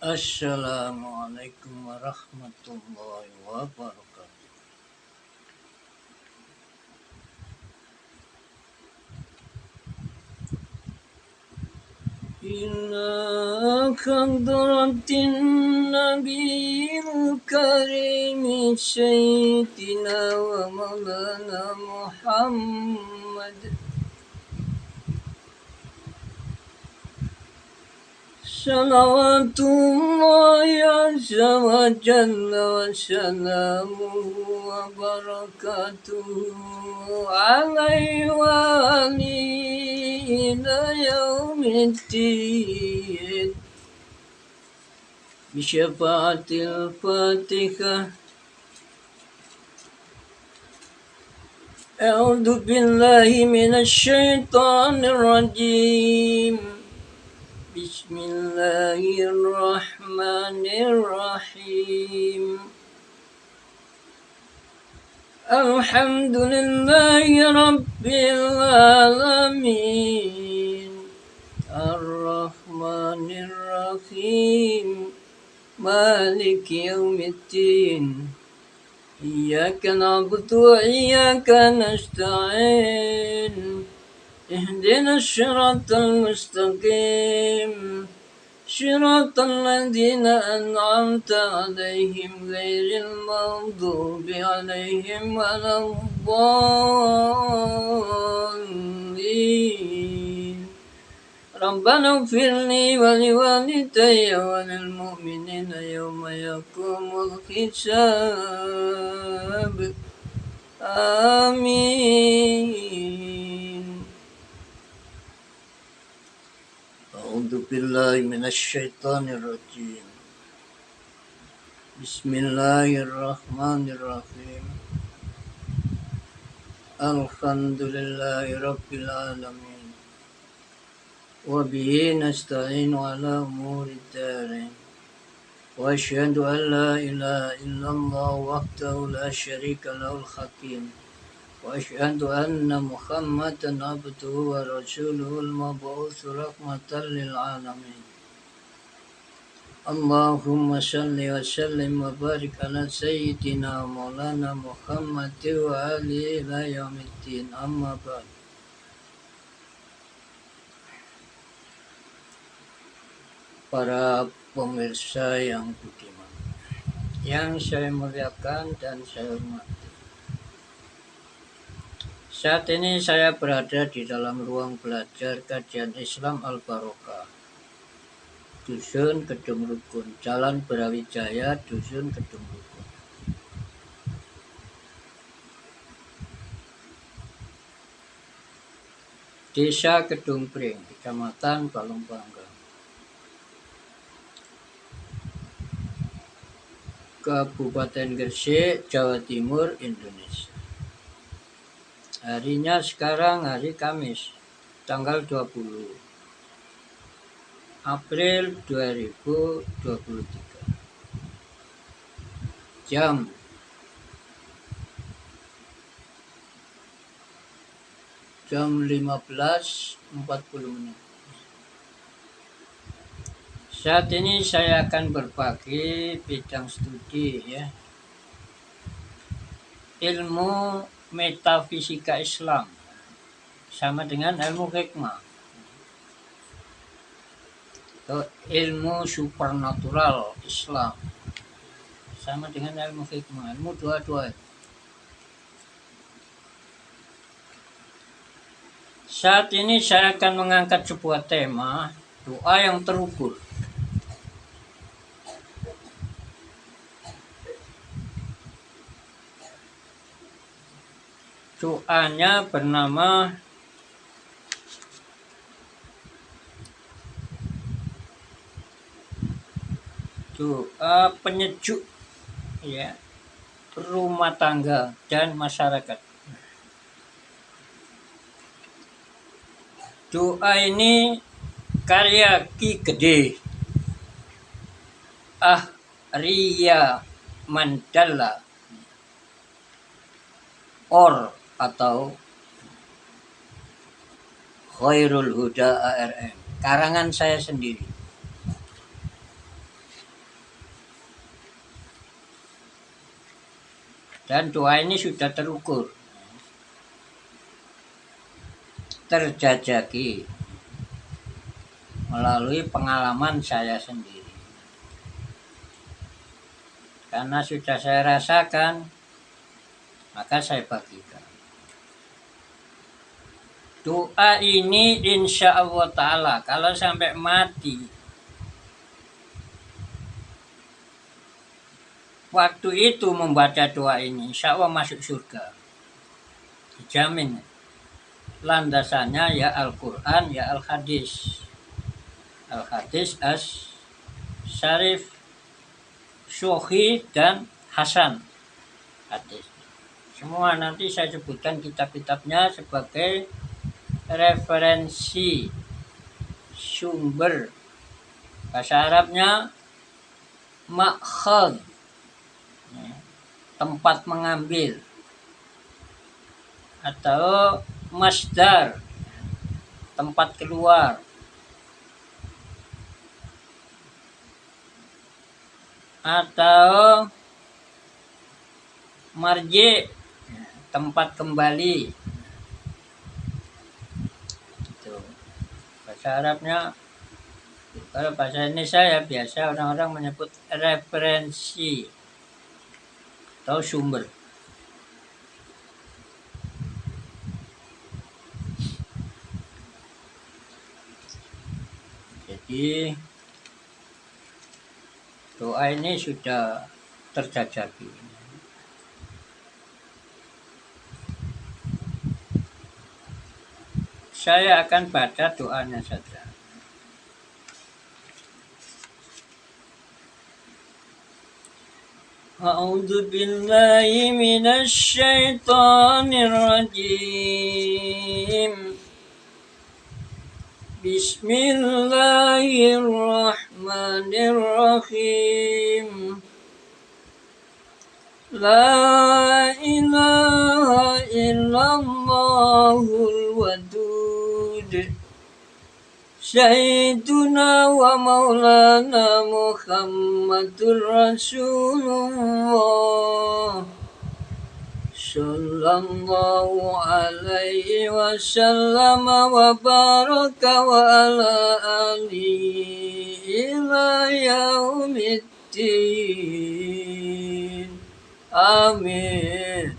Assalamualaikum warahmatullahi wabarakatuh. Inna hadratin nabiyil karim sayyidina wa maulana Muhammad salawatullahi azza wa jalla wa salamuhu wa barakatuhu alaihi wa alihi ila yaumiddin bisyafaatil fatihah. A'udzu billahi minasy syaithanir rajim. Bismillahirrahmanirrahim. Alhamdulillahi rabbil alamin. Ar-Rahmanir Rahim. Maliki yaumiddin. Iyyaka na'budu wa iyyaka nasta'in. اهدنا الصراط المستقيم صراط الذين أنعمت عليهم غير المغضوب عليهم ولا الضالين ربنا اغفر لي ولوالدي وللمؤمنين يوم يقوم الحساب آمين. أعوذ بالله من الشيطان الرجيم. بسم الله الرحمن الرحيم. الحمد لله رب العالمين وبه نستعين على أمور الدارين وأشهد أن لا إله إلا الله وحده لا شريك له الحكيم وأشهد أن محمدا عبده ورسوله المبعوث رحمة للعالمين. اللهم صل وسلم وبارك على سيدنا مولانا محمد وآله إلى يوم الدين. أما بعد. Para pemirsa yang budiman, yang saya muliakan dan saya hormati. Saat ini saya berada di dalam ruang belajar kajian Islam Al-Barokah, Dusun Kedung Rukun, Jalan Brawijaya, Dusun Kedung Rukun. Desa Kedung Pring, Kecamatan Balong Panggang, Kabupaten Gresik, Jawa Timur, Indonesia. Harinya sekarang hari Kamis, tanggal 20 April 2023. Jam 15.40. Saat ini saya akan berbagi bidang studi ilmu metafisika Islam sama dengan ilmu hikmah atau ilmu supernatural Islam sama dengan ilmu hikmah, ilmu dua-dua. Saat ini saya akan mengangkat sebuah tema doa yang terukur. Doanya bernama doa penyejuk rumah tangga dan masyarakat. Doa ini karya Ki Gede Ahriya Mandala atau Khairul Huda ARM, karangan saya sendiri. Dan doa ini sudah terukur, terjajaki melalui pengalaman saya sendiri. Karena sudah saya rasakan, maka saya bagikan. Doa ini insya Allah Ta'ala kalau sampai mati, waktu itu membaca doa ini, insya Allah masuk surga. Dijamin. Landasannya ya Al-Quran, ya Al-Hadis. Al-Hadis Syarif, Sahih, dan Hasan hadis. Semua nanti saya sebutkan kitab-kitabnya sebagai referensi sumber. Bahasa Arabnya makhad, tempat mengambil, atau masdar, tempat keluar, atau marji, tempat kembali. Itu bahasa Arabnya. Kalau bahasa Indonesia ya biasa orang-orang menyebut referensi atau sumber. Jadi doa ini sudah terjajaki. Saya akan baca doanya saja. A'udzu billahi minasy syaithanir rajim. Bismillahirrahmanirrahim. La ilaha illallahul wadud. Sayyiduna wa maulana Muhammadur Rasulullah sallallahu alaihi wasallam wa baraka wa ala alihi ila yaumiddin. Amin.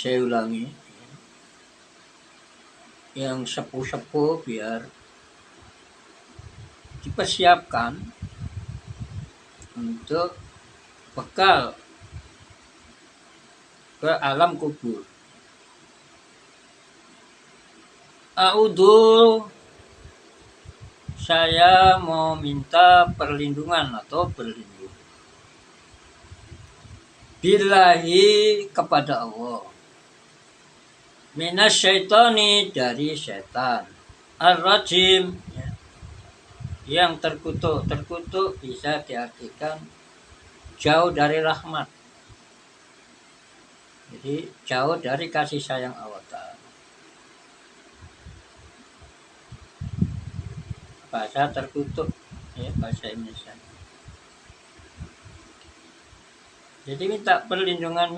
Saya ulangi, yang sepuh-sepuh biar dipersiapkan untuk bekal ke alam kubur. A'udzu, saya mau minta perlindungan atau berlindung. Billahi, kepada Allah. Minasyaitani, dari setan. Ar-rajim, yang terkutuk. Terkutuk bisa diartikan jauh dari rahmat. Jadi jauh dari kasih sayang Allah Ta'ala. Bahasa terkutuk, ya, bahasa Indonesia. Jadi minta perlindungan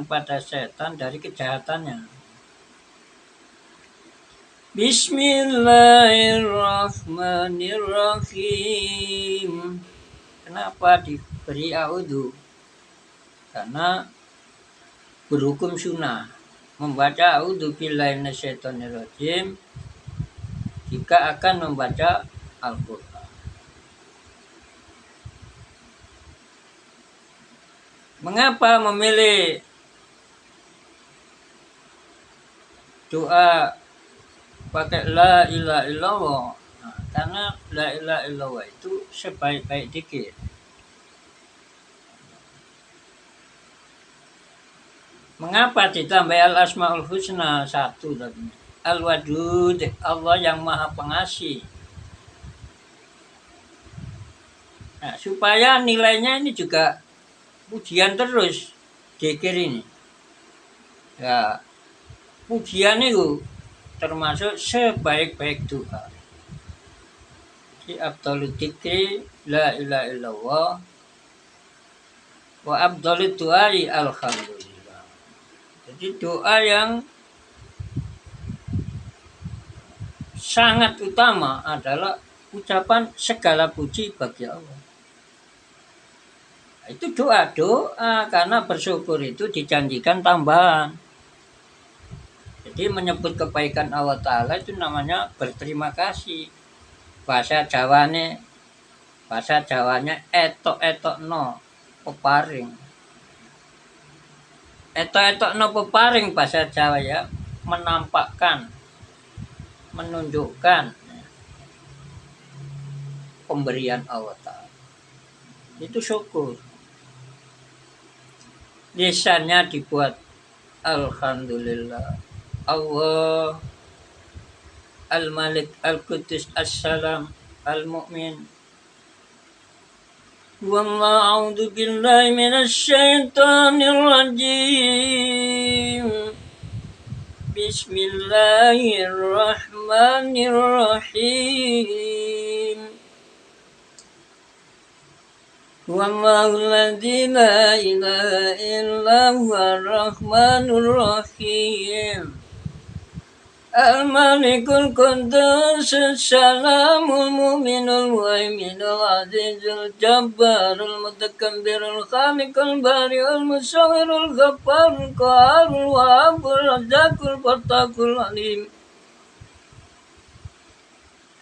pada setan dari kejahatannya. Bismillahirrahmanirrahim. Kenapa diberi a'udzu? Karena berhukum sunnah. Membaca a'udzu billahi minasyaitonir rajim jika akan membaca Al-Quran. Mengapa memilih doa pakai la ilaha illallah? Nah, karena la ilaha illallah itu sebaik-baik zikir. Mengapa ditambah al-asmaul husna satu tadi? Al-wadud, Allah yang maha pengasih. Nah, supaya nilainya ini juga pujian terus zikir ini. Ya, pujian itu termasuk sebaik-baik doa. Afdhalul dzikri la ilaha illallah wa afdhalud du'ai alhamdulillah. Jadi doa yang sangat utama adalah ucapan segala puji bagi Allah. Itu doa karena bersyukur itu dijanjikan tambahan. Jadi menyebut kebaikan Allah Ta'ala itu namanya berterima kasih. Bahasa Jawanya etok no peparing. Etok no peparing bahasa Jawa ya, menampakkan, menunjukkan pemberian Allah Ta'ala. Itu syukur. Lisannya dibuat alhamdulillah. Allah Al-Malik Al-Qudus As-Salam Al-Mu'min. Wallahu a'udzu billahi minasy syaithanir rajim. Bismillahirrahmanirrahim. Wallahu alladzi la ilaha illa huwar rahmanur rahim. Al-Malikul Quddus As-Salamul Mu'minul Muhaiminul Azizul Jabbarul Mutakabbirul Khaliqul Bari'ul Musawwirul Ghaffarul Qaharul Wahhabul Razzaqul Fattahul Alim.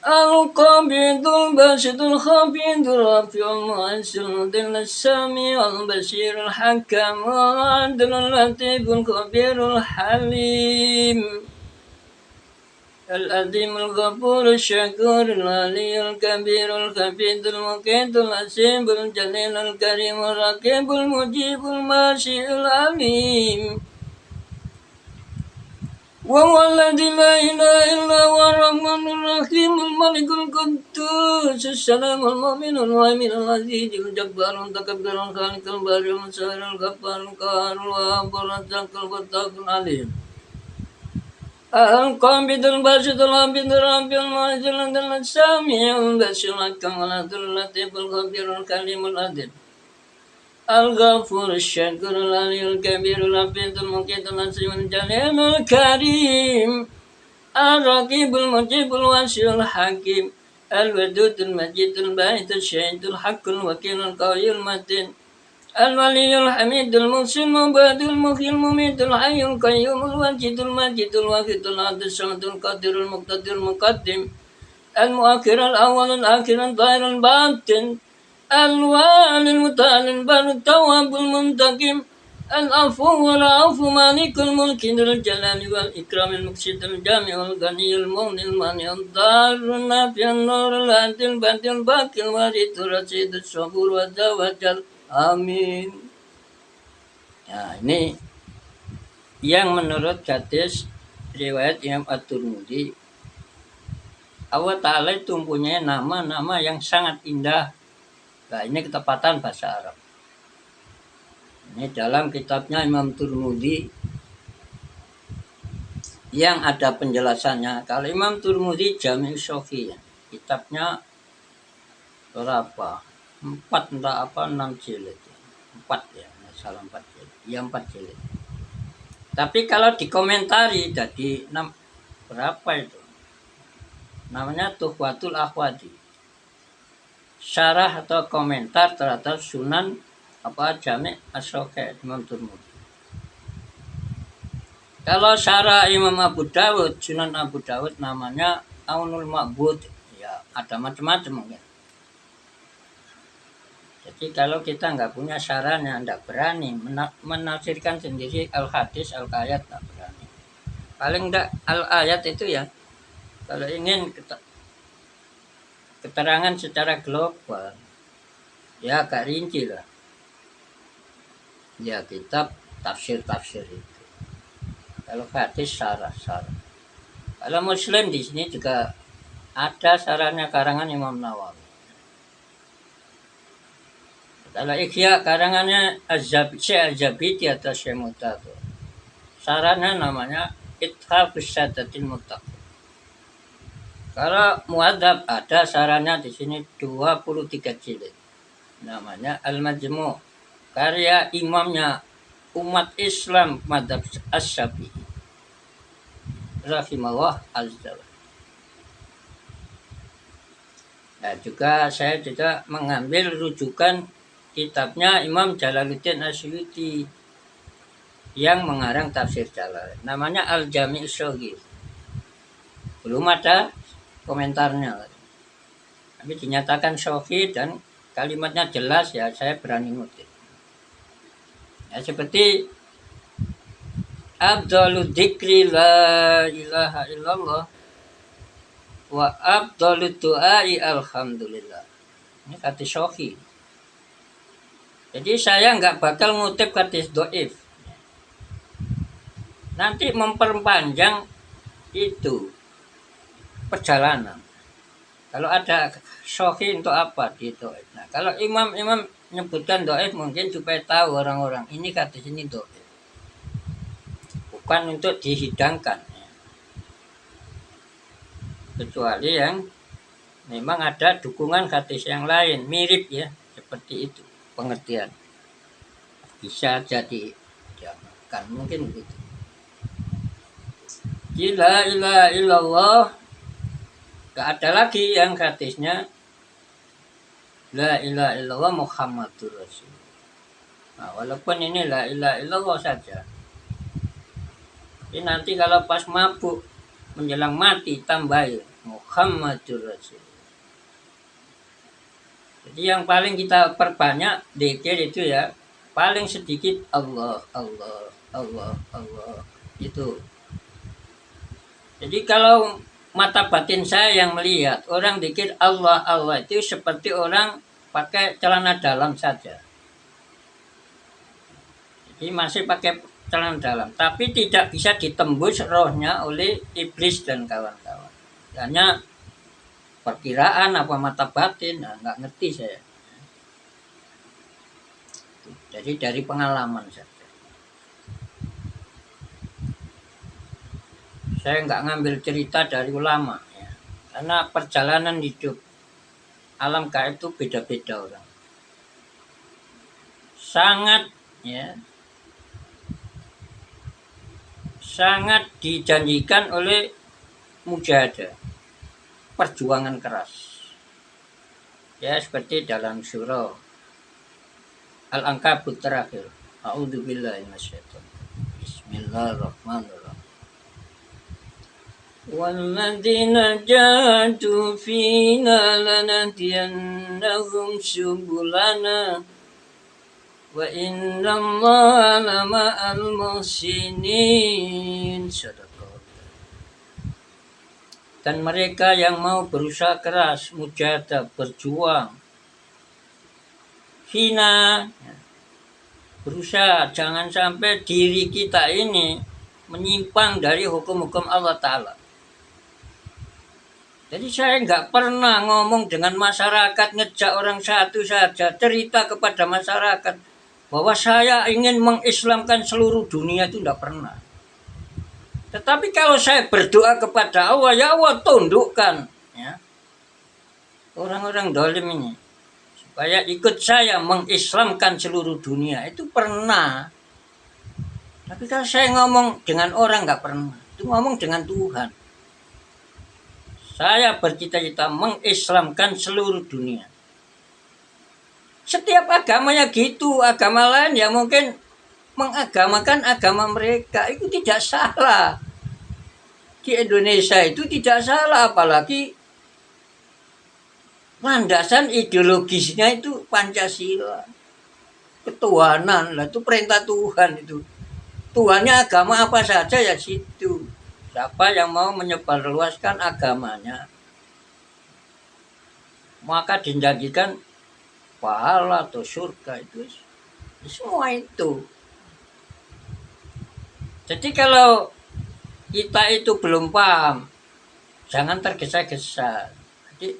Al-Qabidul Basidul Khabidul Rafi'ul Mu'assil Mudil Sami'ul Basirul Hakamul Adlul Latiful Khabirul Halim. Al-Azim Al-Ghafur Al-Syakur Al-Ali Al-Kabir Al-Khafid Al-Muqit Al-Asim Al-Jalil Al-Karim Al-Raqib Al-Mujib Al-Mashi Al-Alim. Wa huwa alladzi la ilaha illa huwa ar-Rahmanur Rahim Al-Malikul Quddus As-Salamul Mu'minul Muhaiminul Azizul Jabbarul Mutakabbirul Khaliqul Bari'ul Musawwirul Ghaffarul Qaharul Wahhabul Razzaqul Fattahul Alim. Al-Qabidul Basidul Habidul Rabiul Mu'azzil Adil Sami'ul Basirul Hakamul Adil Latiful Khabirul Kalimul Adil. Al-Ghafur Al-Syakur Al-Aliyul Kabirul Hafidul Muqidul Asimul Jalilul Karim. Al-Raqibul Mujibul Wasyul Hakim. Al-Wadudul Majidul Baitul Syahidul Haqqul Wakilul Qawiyul Matin. Al-Waliyul Hamidul Muhsin Mubadul Muhyil Mumidul Hayyul Qayyumul Wajidul Majidul Wahidul Adil Samadul Qadirul Muqtadirul Muqaddim. Al-Muakhirul Awwalul Akhirul Zahirul Batin. Al-Walil Muta'alil Barut Tawwabul Muntaqim. Al-Afu wal Afu Malikul Mulki Dzul Jalali wal Ikramil Muqsitul Jami'ul Ghaniyul Munil Mani'ud Darun Nafi'un Nurul Adil Badil Baqil Waridul Rasidus Sabur wa Zawajal. Amin. Nah, ini yang menurut hadis riwayat Imam At-Tirmidzi, Allah Ta'ala itu mempunyai nama-nama yang sangat indah. Nah, ini ketepatan bahasa Arab. Ini dalam kitabnya Imam Tirmidzi yang ada penjelasannya. Kalau Imam Tirmidzi Jami' Shafii, kitabnya berapa? 4 entah apa 6 jilid. 4 ya, salah 4 jilid. Ya 4 jilid. Tapi kalau dikomentari jadi berapa itu? Namanya Tuhfatul Akhwadi. Syarah atau komentar terhadap Sunan Jami' As-Shafii Imam Tirmidzi. Kalau syarah Imam Abu Dawud, Sunan Abu Dawud namanya Aunul Ma'bud. Ya, ada macam-macam mungkin. Jadi kalau kita nggak punya syarahnya, nggak berani menafsirkan sendiri al-hadis, al-ayat, nggak berani. Paling nggak al-ayat itu ya, kalau ingin keterangan secara global, ya agak rinci lah. Ya kitab tafsir itu. Kalau hadis syarah. Kalau Muslim di sini juga ada syarahnya karangan Imam Nawawi. Kalau Ikhya karangannya Az-Zabidi atau Syekh Mutadho. Syarahnya namanya Ithafus Sadatil Muttaqin. Kalau muadzab ada sarannya di sini 23 jilid. Namanya Al-Majmu'. Karya imamnya umat Islam madzhab Asy-Syafi'i. Rahimahullah azza wa. Nah, saya juga mengambil rujukan kitabnya Imam Jalaluddin Asyuti yang mengarang tafsir Jalalain. Namanya Al-Jami' Shaghir. Belum ada komentarnya. Tapi dinyatakan Shaghir dan kalimatnya jelas, ya saya berani ngutip. Ya, seperti Abdullu dzikri la ilaha illallah wa abdullu du'ai alhamdulillah. Ini kata Shaghir. Jadi saya nggak bakal ngutip hadis doif. Nanti memperpanjang itu perjalanan. Kalau ada Shaghir untuk apa gitu. Nah, kalau imam-imam menyebutkan doif mungkin supaya tahu orang-orang ini hadis ini doif. Bukan untuk dihidangkan. Kecuali yang memang ada dukungan hadis yang lain mirip ya, seperti itu pengertian. Bisa jadi kan mungkin begitu. La ilaha illallah, gak ada lagi yang hadisnya la ilaha illallah Muhammadur Rasul. Nah, walaupun ini la ilaha illallah saja. Tapi nanti kalau pas mabuk menjelang mati tambahin Muhammadur Rasul. Jadi yang paling kita perbanyak dzikir itu ya, paling sedikit Allah, Allah, Allah, Allah. Itu. Jadi kalau mata batin saya yang melihat orang dzikir Allah, Allah itu seperti orang pakai celana dalam saja. Jadi masih pakai celana dalam, tapi tidak bisa ditembus rohnya oleh iblis dan kawan-kawan. Hanya perkiraan apa mata batin, nah, nggak ngerti saya. Jadi dari pengalaman saja. Saya nggak ngambil cerita dari ulama, ya. Karena perjalanan hidup alam gaib itu beda-beda orang. Sangat dijanjikan oleh mujahadah, perjuangan keras. Ya seperti dalam surah Al-Ankabut terakhir. A'udzubillahi minasyaitonir rajim. Bismillahirrahmanirrahim. وَالَّذِينَ جَاهَدُوا فِينَا لَنَهْدِيَنَّهُمْ سُبُلَنَا وَإِنَّ اللَّهَ لَمَعَ الْمُحْسِنِينَ. Dan mereka yang mau berusaha keras, mujahadah, berjuang, hina, berusaha jangan sampai diri kita ini menyimpang dari hukum-hukum Allah Ta'ala. Jadi saya nggak pernah ngomong dengan masyarakat, ngejak orang satu saja, cerita kepada masyarakat bahwa saya ingin mengislamkan seluruh dunia, itu nggak pernah. Tetapi kalau saya berdoa kepada Allah, ya Allah tundukkan ya, orang-orang dolim ini supaya ikut saya mengislamkan seluruh dunia, itu pernah. Tapi kalau saya ngomong dengan orang nggak pernah, itu ngomong dengan Tuhan. Saya bercita-cita mengislamkan seluruh dunia. Setiap agamanya gitu, agama lain ya mungkin mengagamakan agama mereka, itu tidak salah. Di Indonesia itu tidak salah, apalagi landasan ideologisnya itu Pancasila. Ketuhanan, lah itu perintah Tuhan itu. Tuhannya agama apa saja ya situ. Siapa yang mau menyebarluaskan agamanya, maka dijanjikan pahala atau surga, itu semua itu. Jadi kalau kita itu belum paham, jangan tergesa-gesa. Jadi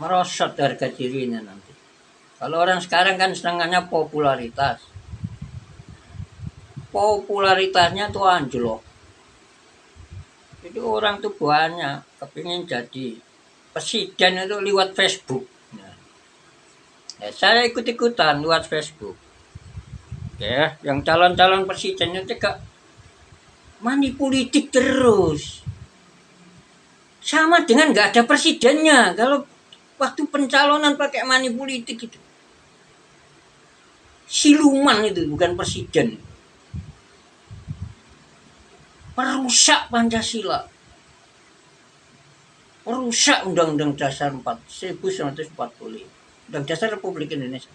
merosot harga dirinya nanti. Kalau orang sekarang kan senangannya popularitas. Popularitasnya tuh anjlok. Jadi Itu orang tuh banyak kepingin jadi presiden itu lewat Facebook. Nah, ya saya ikut-ikutan lewat Facebook. Ya, yang calon-calon presidennya juga money politik terus. Sama dengan nggak ada presidennya. Kalau waktu pencalonan pakai money politik itu. Siluman itu, bukan presiden. Perusak Pancasila. Perusak Undang-Undang Dasar 1945. Undang Dasar Republik Indonesia.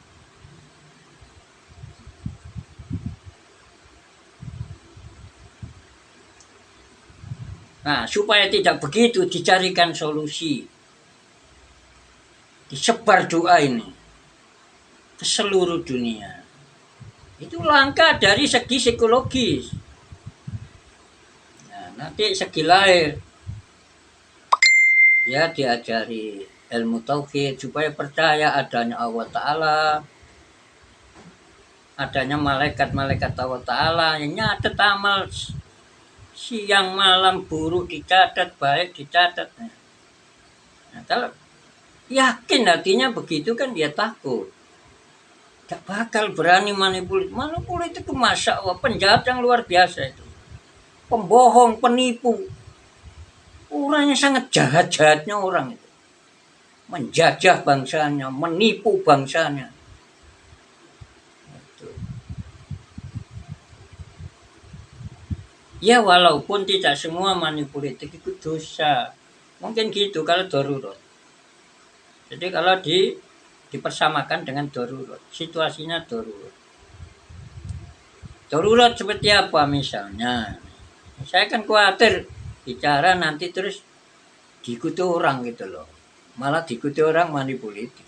Nah, supaya tidak begitu dicarikan solusi. Disebar doa ini ke seluruh dunia. Itu langkah dari segi psikologis. Nah, nanti segi lahir ya diajari ilmu tauhid supaya percaya adanya Allah Ta'ala, adanya malaikat-malaikat Allah Ta'ala yang nyatet amal siang malam, buruk dicatat, baik dicatat. Nah, kalau yakin hatinya begitu kan dia takut. Gak bakal berani manipulasi. Manipulasi itu Masya Allah, penjahat yang luar biasa itu. Pembohong, penipu. Orangnya sangat jahat-jahatnya orang itu. Menjajah bangsanya, menipu bangsanya. Ya walaupun tidak semua manipulatif itu dosa. Mungkin gitu kalau darurat. Jadi kalau dipersamakan dengan darurat. Situasinya darurat. Darurat seperti apa misalnya? Saya kan khawatir bicara nanti terus diikuti orang gitu loh. Malah diikuti orang manipulatif.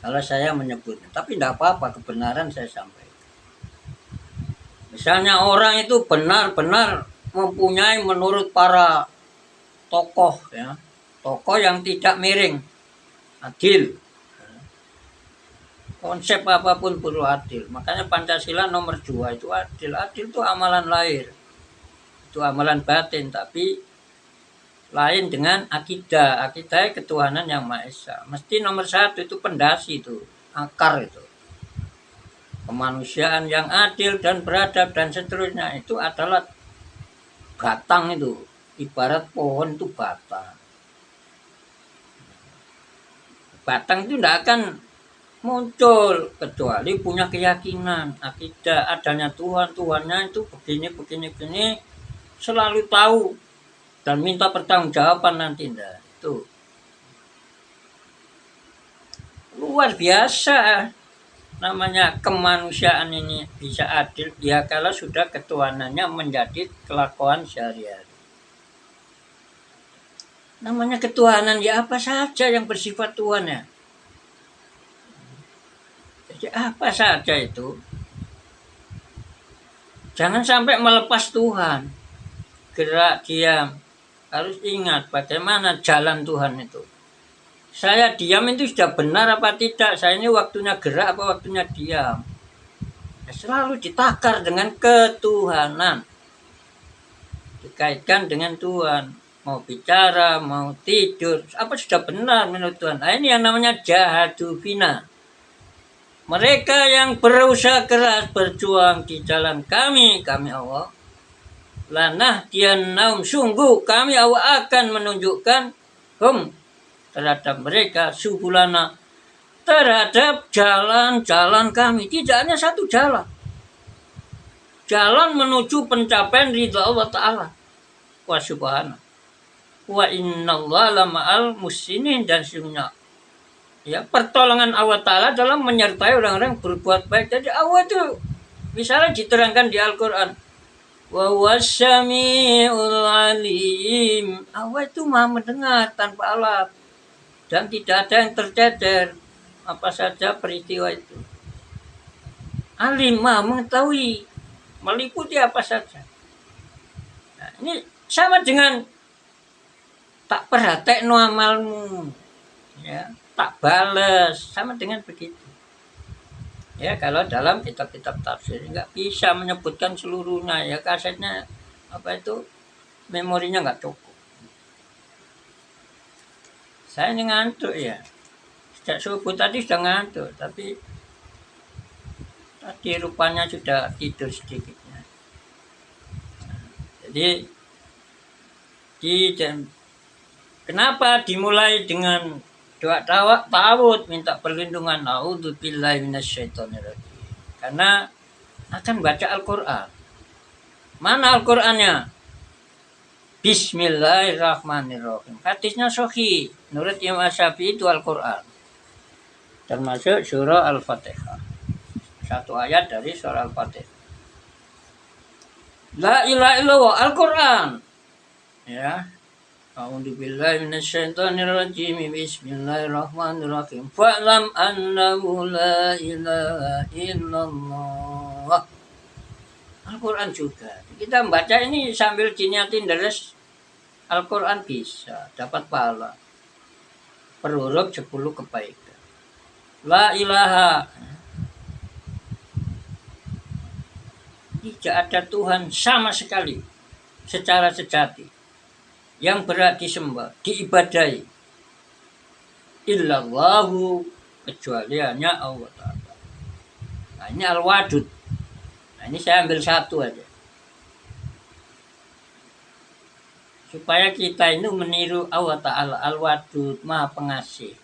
Kalau saya menyebutnya. Tapi tidak apa-apa, kebenaran saya sampaikan. Misalnya orang itu benar-benar mempunyai menurut para tokoh ya, tokoh yang tidak miring, adil. Konsep apapun perlu adil. Makanya Pancasila nomor 2 itu adil. Adil itu amalan lahir. Itu amalan batin, tapi lain dengan akidah. Akidah ketuhanan yang Maha Esa. Mesti nomor 1 itu pendasi itu, akar itu. Kemanusiaan yang adil dan beradab dan seterusnya itu adalah batang itu. Ibarat pohon itu batang. Batang itu tidak akan muncul kecuali punya keyakinan, akidah adanya Tuhan, Tuhannya itu begini, selalu tahu dan minta pertanggungjawaban nanti. Itu luar biasa. Namanya kemanusiaan ini bisa adil ya kalau sudah ketuhanannya menjadi kelakuan sehari-hari. Namanya ketuhanan ya apa saja yang bersifat Tuhan ya. Jadi apa saja itu. Jangan sampai melepas Tuhan. Gerak, diam. Harus ingat bagaimana jalan Tuhan itu. Saya diam itu sudah benar apa tidak? Saya ini waktunya gerak apa waktunya diam? Ya, selalu ditakar dengan ketuhanan. Dikaitkan dengan Tuhan. Mau bicara, mau tidur. Apa sudah benar menurut Tuhan? Nah, ini yang namanya jahadu fina. Mereka yang berusaha keras berjuang di jalan kami Allah. Lanah naum sungguh kami Allah akan menunjukkan terhadap mereka subulana, terhadap jalan-jalan kami. Tidak hanya satu jalan. Jalan menuju pencapaian ridha Allah Ta'ala. Wa subhanahu. Wa innallaha lama'al muhsinin, dan sesungguhnya ya pertolongan Allah Ta'ala dalam menyertai orang-orang berbuat baik. Jadi Allah itu misalnya diterangkan di Al-Quran. Wa wasyami'ul alim. Allah itu maha mendengar tanpa alat. Dan tidak ada yang tercecer apa saja peristiwa itu. Alim maha mengetahui, meliputi apa saja. Nah, ini sama dengan tak perhatekno amalmu, ya, tak balas, sama dengan begitu. Ya kalau dalam kitab-kitab tafsir nggak bisa menyebutkan seluruhnya ya, kasetnya apa itu memorinya nggak cukup. Saya ini ngantuk ya. Sejak subuh tadi sudah ngantuk, tapi tadi rupanya sudah tidur sedikitnya. Jadi kenapa dimulai dengan doa ta'awud, minta perlindungan, a'udzubillahi minasyaitonirrajim. Karena akan baca Al-Qur'an. Mana Al-Qur'annya? Bismillahirrahmanirrahim. Hadisnya sahih. Menurut Imam Asy-Syafi'i itu Al-Qur'an. Termasuk surah Al-Fatihah. Satu ayat dari surah Al-Fatihah. La ilaha illallah, Al-Qur'an. Ya. A'udzubillahi minasyaitonirrajim. Bismillahirrahmanirrahim. Fa'lam annahu la ilaha illallah. Al-Qur'an juga. Kita membaca ini sambil diniatin deres Al-Qur'an bisa dapat pahala. Per huruf 10 kebaikan. La ilaha. Tidak ada Tuhan sama sekali secara sejati yang berhak disembah, diibadahi, illallahu, kecuali hanya Allah Ta'ala. Nah, ini Al-Wadud. Nah, ini saya ambil satu aja supaya kita ini meniru Allah Ta'ala. Al-Wadud, Maha Pengasih.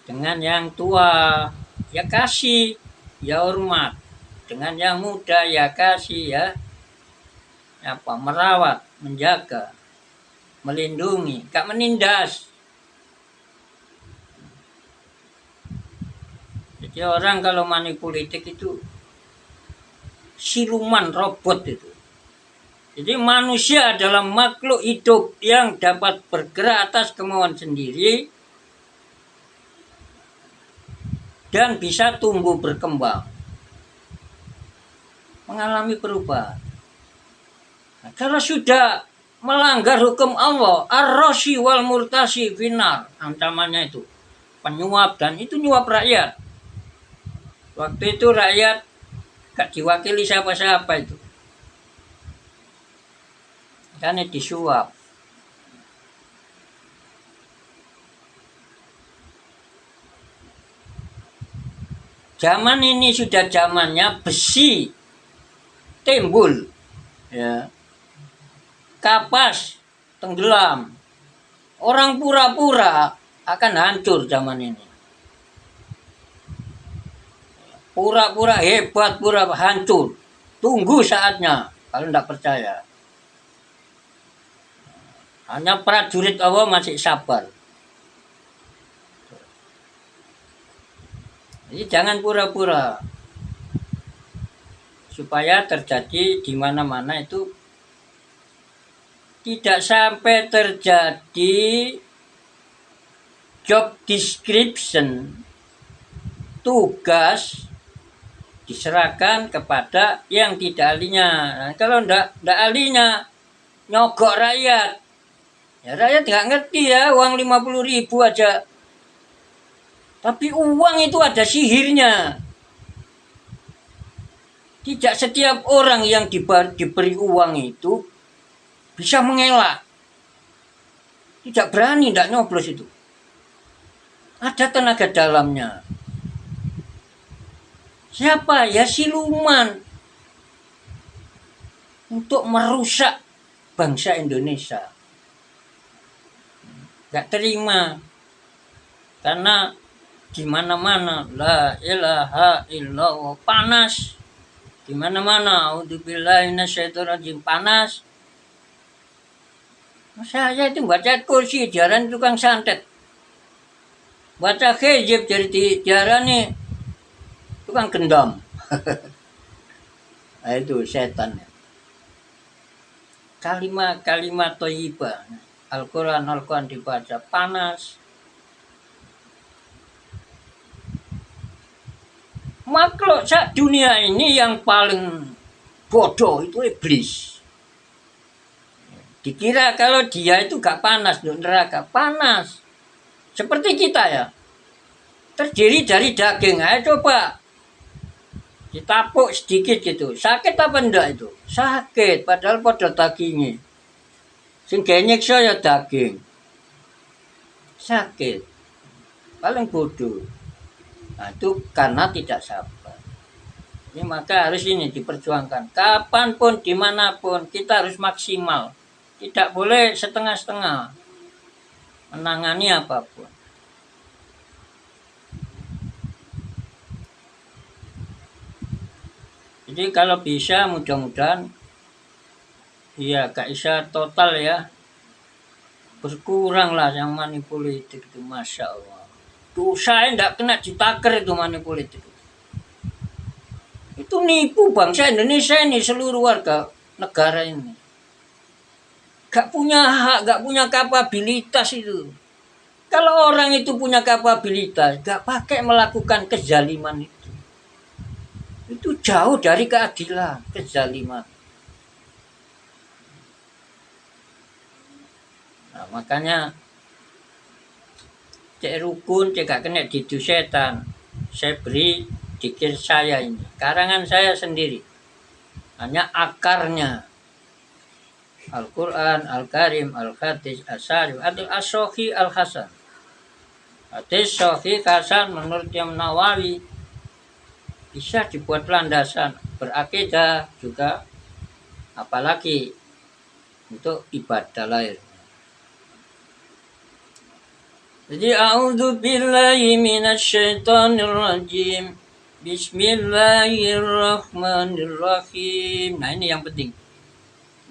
Dengan yang tua ya kasih, ya hormat. Dengan yang muda ya kasih, ya merawat, menjaga, melindungi, gak menindas. Jadi orang kalau money politik itu siluman, robot itu. Jadi manusia adalah makhluk hidup yang dapat bergerak atas kemauan sendiri dan bisa tumbuh berkembang, mengalami perubahan. Nah, kalau sudah melanggar hukum Allah, ar-rashi wal murtasi finar, ancamannya itu penyuap, dan itu nyuap rakyat. Waktu itu rakyat gak diwakili siapa-siapa itu, kan disuap. Zaman ini sudah zamannya besi timbul, ya, kapas tenggelam. Orang pura-pura akan hancur zaman ini. Pura-pura hebat, pura hancur. Tunggu saatnya kalau tidak percaya. Hanya prajurit Allah masih sabar. Jadi jangan pura-pura. Supaya terjadi di mana-mana itu tidak sampai terjadi job description, tugas diserahkan kepada yang tidak ahlinya. Nah, kalau tidak ahlinya nyogok rakyat, ya rakyat nggak ngerti ya, uang 50.000 aja. Tapi uang itu ada sihirnya. Tidak setiap orang yang diberi uang itu bisa mengelak. Tidak berani, tidak nyoblos itu. Ada tenaga dalamnya. Siapa? Ya siluman. Untuk merusak bangsa Indonesia. Gak terima. Karena di mana-mana la ilaha illallah, panas. Di mana-mana a'udzubillahi minasyaitonirrajim, panas. Saya itu baca kursi diarani tukang santet. Baca hijab jadi diarani tukang gendam. Nah, itu setan. Kalimat thayyibah. Al-Quran dibaca panas. Makhluk sak dunia ini yang paling bodoh itu iblis. Dikira kalau dia itu gak panas, neraka panas. Seperti kita ya. Terdiri dari daging. Ayo coba. Ditapuk sedikit gitu. Sakit apa enggak itu? Sakit, padahal pada dagingnya. Sing nyiksa ya daging. Sakit. Paling bodoh. Nah, itu karena tidak sabar. Ini maka harus ini diperjuangkan. Kapanpun, dimanapun, kita harus maksimal. Tidak boleh setengah-setengah menangani apapun. Jadi kalau bisa mudah-mudahan ya gak bisa total ya, berkurang lah yang money politik itu, Masya Allah. Tuh saya tidak kena ditaker itu money politik. Itu nipu bangsa Indonesia ini, seluruh warga negara ini. Gak punya hak, gak punya kapabilitas itu. Kalau orang itu punya kapabilitas, gak pakai melakukan kezaliman itu. Itu jauh dari keadilan, kezaliman. Nah, makanya cek rukun, cek gak kena didu setan. Saya beri dikir saya ini, karangan saya sendiri. Hanya akarnya. Al-Quran, Al-Karim, Al-Hadis, As-Sarif, As-Sohi, Al-Hasan. Hadis Sohi Hasan menurut Imam Nawawi bisa dibuat landasan berakidah juga, apalagi untuk ibadah lain. Jadi a'udzubillahi minasyaitonirrajim. Bismillahirrahmanirrahim. Nah, ini yang penting.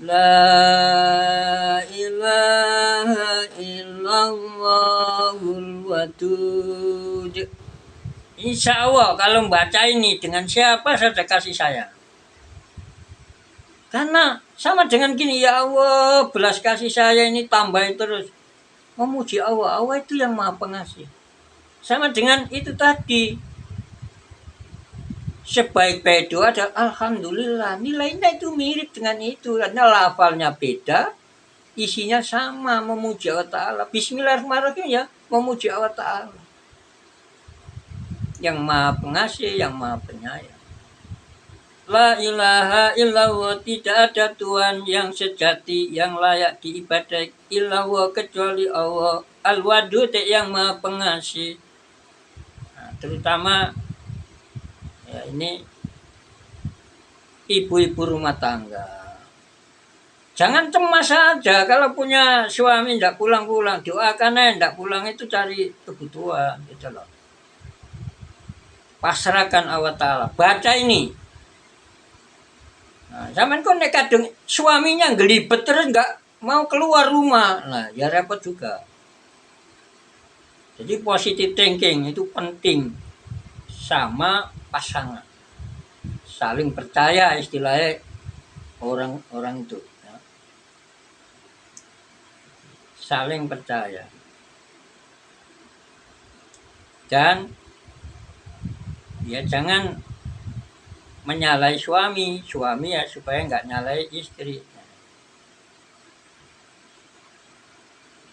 La ilaha illallahul wadud. Insya Allah kalau membaca ini dengan siapa saja kasih sayang. Karena sama dengan gini, ya Allah belas kasih saya ini tambahin terus. Memuji Allah, Allah itu yang maha pengasih. Sama dengan itu tadi. Sebaik-baik doa adalah Alhamdulillah. Nilainya itu mirip dengan itu. Karena lafalnya beda, isinya sama, memuji Allah Ta'ala. Bismillahirrahmanirrahim ya, memuji Allah Ta'ala. Yang maha pengasih, yang maha penyayang. La ilaha illallah, tidak ada Tuhan yang sejati, yang layak diibadai illallah kecuali Allah. Al-Wadud yang maha pengasih. Nah, terutama ya ini ibu-ibu rumah tangga. Jangan cemas saja kalau punya suami tidak pulang-pulang. Doakan aja tidak pulang itu cari kebutuhan. Gitu loh. Pasrahkan Allah Ta'ala. Baca ini. Nah, zaman kok nek kadang suaminya gelibet terus nggak mau keluar rumah. Nah, ya repot juga. Jadi positive thinking itu penting sama pasangan. Saling percaya istilahnya orang-orang itu. Ya. Saling percaya. Dan ya jangan menyalahi suami ya supaya nggak nyalahi istri.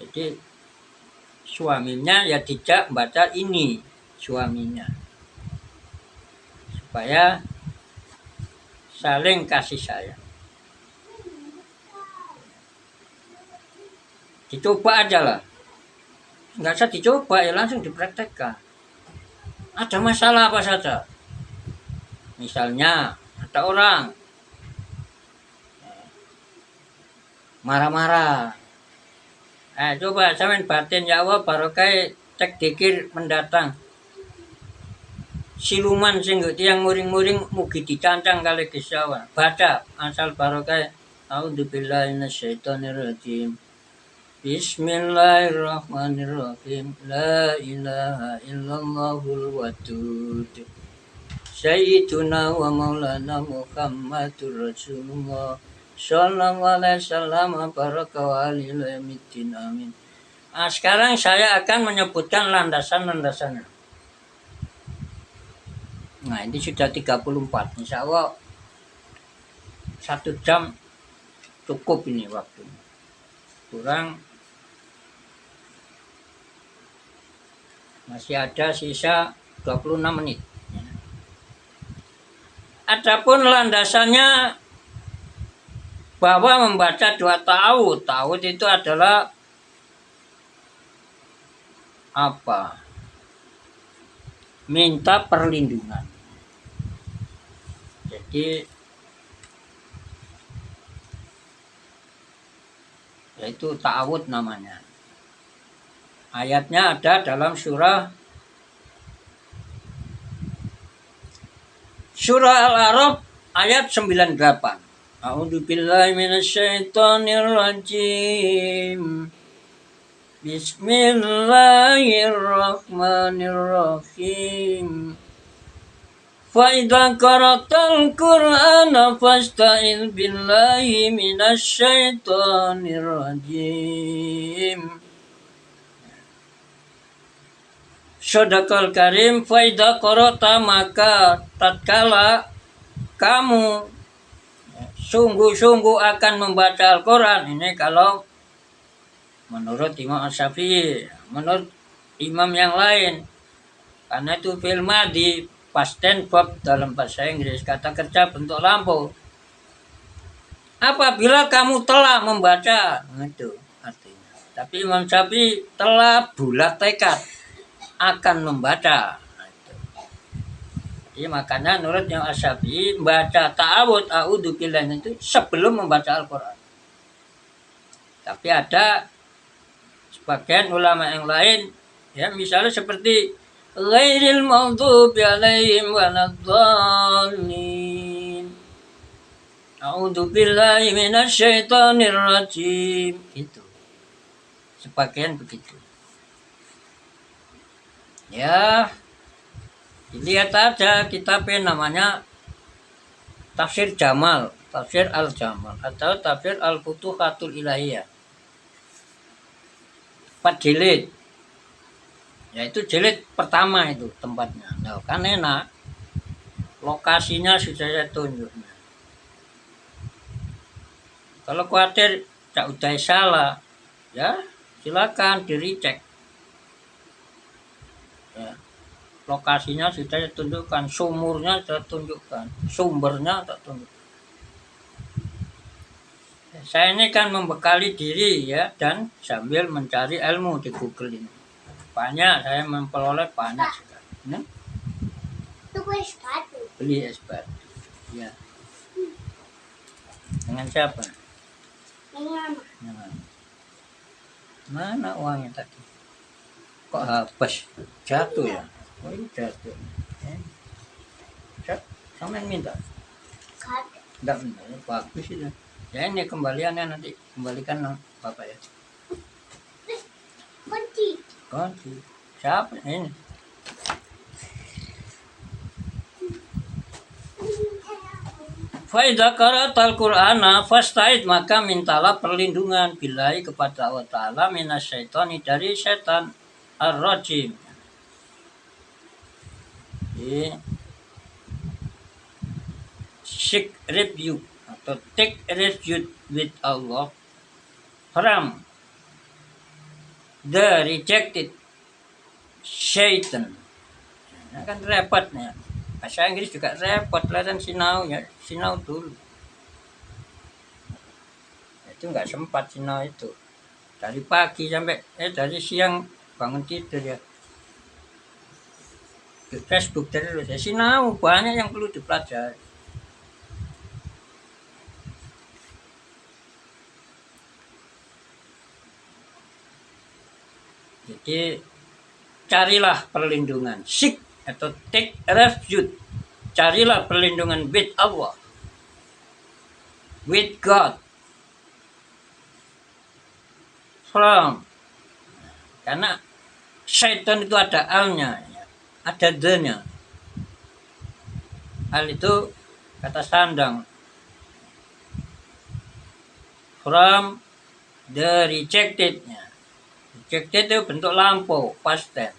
Jadi suaminya ya tidak baca ini suaminya supaya saling kasih sayang. Dicoba aja lah, nggak usah dicoba ya langsung dipraktekkan. Ada masalah apa saja, misalnya ada orang marah-marah, coba samain batin ya Allah barokah cek dikir mendatang. Siluman sing tiang muring-muring mugi dicancang kali kesawan. Baca asal barokah. A'udzubillahi minasyaitonirrajim. Bismillahirrahmanirrahim. La ilaha illallahul wadud. Sayyiduna wa maulana Muhammadur Rasulullah sallallahu alaihi wasallam baraka wa alihi amin. Sekarang saya akan menyebutkan landasan-landasannya. Nah, ini sudah 34. Insya Allah 1 jam cukup ini waktu. Kurang masih ada sisa 26 menit. Adapun landasannya bahwa membaca doa ta'awud. Ta'awud itu adalah apa? Minta perlindungan. Jadi yaitu ta'awud namanya. Ayatnya ada dalam surah Al-A'raf ayat 98. A'udzubillahi minasyaitonirrajim. Bismillahirrahmanirrahim. Fa'idha qara'tal Qur'ana fasta'idz billahi minasyaitonirrajim. Shadaqal Karim. Fa'idha qara'ta, maka tatkala kamu sungguh-sungguh akan membaca Al-Quran. Ini kalau menurut Imam Asy-Syafi'i. Menurut imam yang lain, karena itu fi'il madhi past tense verb dalam bahasa Inggris, kata kerja bentuk lampau. Apabila kamu telah membaca, itu artinya. Tapi Imam Syafi'i telah bulat tekad akan membaca. Jadi makanya menurut yang Asy-Syafi'i baca ta'awud a'udzubillahi itu sebelum membaca Al-Quran. Tapi ada sebagian ulama yang lain, ya misalnya seperti ghairil maghdubi 'alaihim waladdallin, a'udzubillahi minasyaitonir rajim, itu. Sebagian begitu. Ya, lihat aja kitabnya namanya Tafsir Jamal, Tafsir Al-Jamal atau Tafsir Al-Futuhatul Ilahiyah. 4 jilid. Ya itu jilid pertama itu tempatnya. Nah, kan enak. Lokasinya sudah saya tunjuk. Kalau khawatir tak udah salah, ya silakan di-recheck. Ya. Lokasinya sudah saya tunjukkan, sumurnya saya tunjukkan, sumbernya tak tunjukkan. Saya ini kan membekali diri ya, dan sambil mencari ilmu di Google ini. Banyak, saya memperoleh banyak sekali. Nah? Beli es batu. Ya. Dengan siapa? Dengan mana uangnya tadi? Kok habis? Jatuh ya? Oh ini jatuh. Sama yang minta? Enggak minta, ya, bagus itu. Ya ini kembaliannya nanti, kembalikan Bapak ya. Kunci. Siapa ini? Fa'idha qara'tal Qur'ana fasta'id, maka mintalah perlindungan billahi kepada Allah Ta'ala minasyaitoni, dari setan ar-rajim. Seek refuge atau take refuge with Allah from the rejected Satan. Nah, kan repot nih. Bahasa Inggris juga repot, kelihatan sinau ya, sinau dulu. Itu nggak sempat sinau itu. Dari pagi sampai dari siang bangun tidur ya. Di Facebook terus ya, sinau banyak yang perlu dipelajari. Jadi carilah perlindungan, seek atau take refuge, carilah perlindungan with Allah, with God, from, karena syaitan itu ada alnya, ada the-nya. Al itu kata sandang, from the rejected-nya. Rejected itu bentuk lampau, past tense.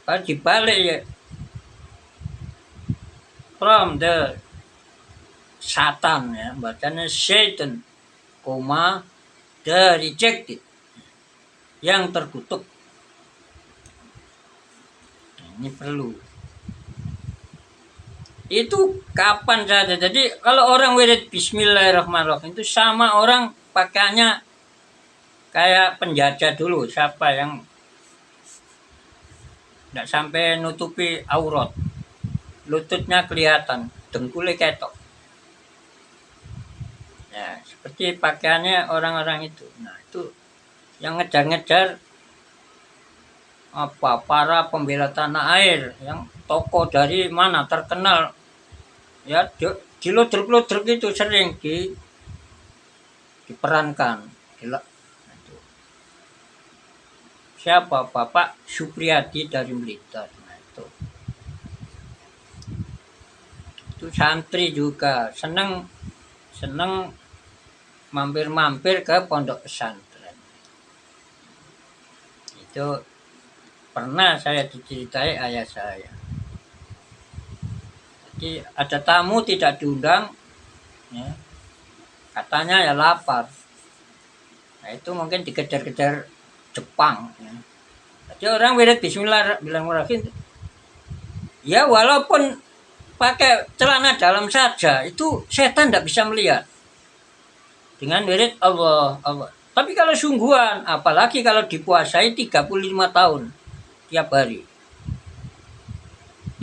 Kalau dibalik ya, from the Satan ya, bacanya Satan, koma the rejected, yang terkutuk. Ini perlu. Itu kapan saja. Jadi kalau orang wirid Bismillahirrahmanirrahim itu sama orang pakaiannya kayak penjajah dulu, siapa yang tidak sampai nutupi aurat, lututnya kelihatan, dengkulnya ketok. Ya, seperti pakaiannya orang-orang itu. Nah, itu yang ngejar-ngejar apa para pembela tanah air, yang tokoh dari mana terkenal, ya diludruk-ludruk itu sering diperankan. Siapa? Bapak Supriyadi dari Blitar. Nah, itu santri juga seneng mampir-mampir ke pondok pesantren. Itu pernah saya diceritai ayah saya. Jadi ada tamu tidak diundang, ya, katanya ya lapar. Nah, itu mungkin dikejar-kejar Jepang. Ya. Jadi orang wirid Bismillahirrahmanirrahim. Ya walaupun pakai celana dalam saja, itu setan tidak bisa melihat. Dengan wirid Allah, Allah. Tapi kalau sungguhan, apalagi kalau dipuasai 35 tahun tiap hari.